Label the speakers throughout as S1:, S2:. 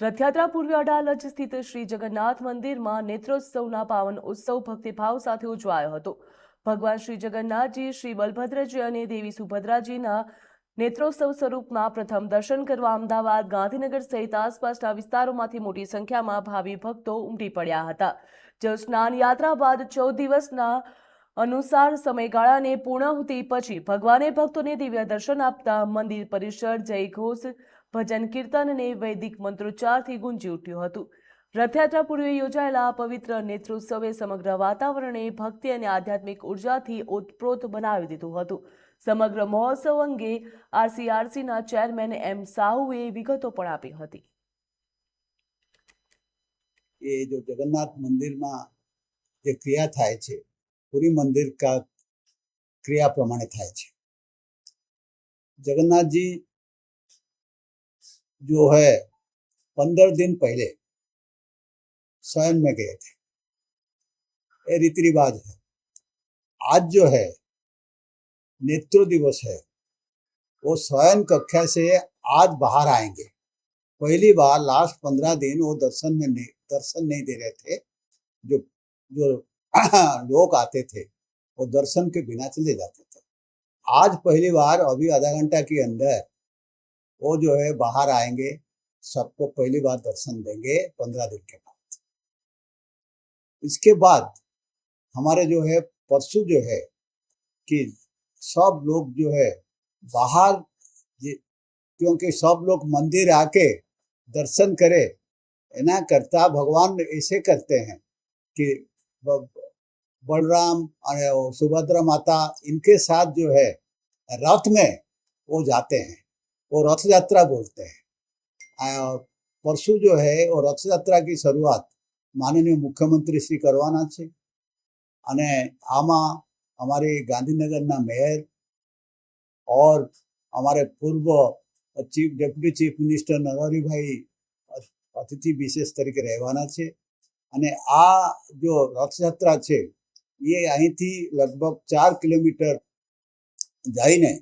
S1: રથયાત્રા પૂર્વે અડાલજ સ્થિત શ્રી જગન્નાથ મંદિરમાં નેત્રોત્સવના પાવન ઉત્સવ ભક્તિભાવ સાથે ઉજવાયો હતો। ભગવાન શ્રી જગન્નાથજી, શ્રી બલભદ્રજી અને દેવી સુભદ્રાજીના નેત્રોત્સવ સ્વરૂપના પ્રથમ દર્શન કરવા અમદાવાદ, ગાંધીનગર સહિત આસપાસના વિસ્તારોમાંથી મોટી સંખ્યામાં ભાવિ ભક્તો ઉમટી પડ્યા હતા। જો સ્નાન યાત્રા બાદ 14 દિવસના અનુસાર સમયગાળાને પૂર્ણાહુતિ પછી ભગવાને ભક્તોને દિવ્ય દર્શન આપતા મંદિર પરિસર જયઘોષ, ભજન કીર્તન અને વૈદિક મંત્રોચ્ચારથી ગુંજી ઉઠ્યું હતું। રથયાત્રા પૂર્વે યોજાયેલા પવિત્ર નેત્રોત્સવે સમગ્ર વાતાવરણને ભક્તિ અને આધ્યાત્મિક ઉર્જાથી ઓતપ્રોત બનાવી દીધું હતું। સમગ્ર મહોત્સવ અંગે આરસીઆરસીના ચેરમેન એમ સાહુએ વિગતો પણ આપી હતી।
S2: ये जो जगन्नाथ मंदिर में जो क्रिया थाय छे पूरी मंदिर का क्रिया प्रमाणे थाय छे। जगन्नाथ जी जो है 15 दिन पहले स्वयं में गए थे, ये रीति रिवाज है। आज जो है नेत्र दिवस है, वो स्वयं कक्षा से आज बाहर आएंगे। पहली बार लास्ट 15 दिन वो दर्शन नहीं दे रहे थे। जो जो लोग आते थे वो दर्शन के बिना चले जाते थे। आज पहली बार अभी आधा घंटा के अंदर वो जो है बाहर आएंगे, सबको पहली बार दर्शन देंगे 15 दिन के बाद। इसके बाद हमारे जो है परसों जो है कि सब लोग जो है बाहर, क्योंकि सब लोग मंदिर आके दर्शन करे, एना करता भगवान ऐसे करते हैं कि बलराम और सुभद्रा माता इनके साथ जो है रथ में वो जाते हैं, वो रथ यात्रा बोलते हैं। परसों जो है वो रथ यात्रा की शुरुआत माननीय मुख्यमंत्री श्री करवाना छे अने आमा हमारे गांधीनगर मेयर और हमारे पूर्व डेप्यूटी चीफ मिनिस्टर नरहरी भाई अतिथि विशेष तरीके रहवाना छे। अने आ जो रथ यात्रा छे ये अहींथी लगभग 4 किलोमीटर जाईने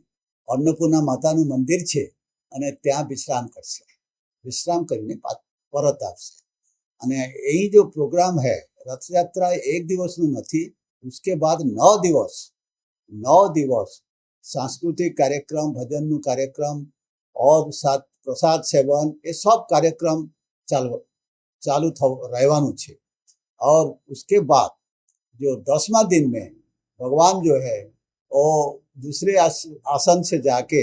S2: अन्नपूर्णा मातानुं मंदिर छे अने त्यां विश्राम करशे। विश्राम करीने परत आवशे। अने ए जो प्रोग्राम है रथ यात्रा एक दिवसनुं नथी, उसके बाद 9 दिवस सांस्कृतिक कार्यक्रम, भजन कार्यक्रम और साथ प्रसाद सेवन, ये सब कार्यक्रम चालू रहवानुं छे। और उसके बाद जो 10वां दिन में भगवान जो है वो दूसरे आसन से जाके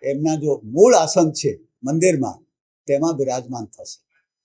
S2: एमना जो मूल आसन छे मंदिर में तेमां विराजमान थशे।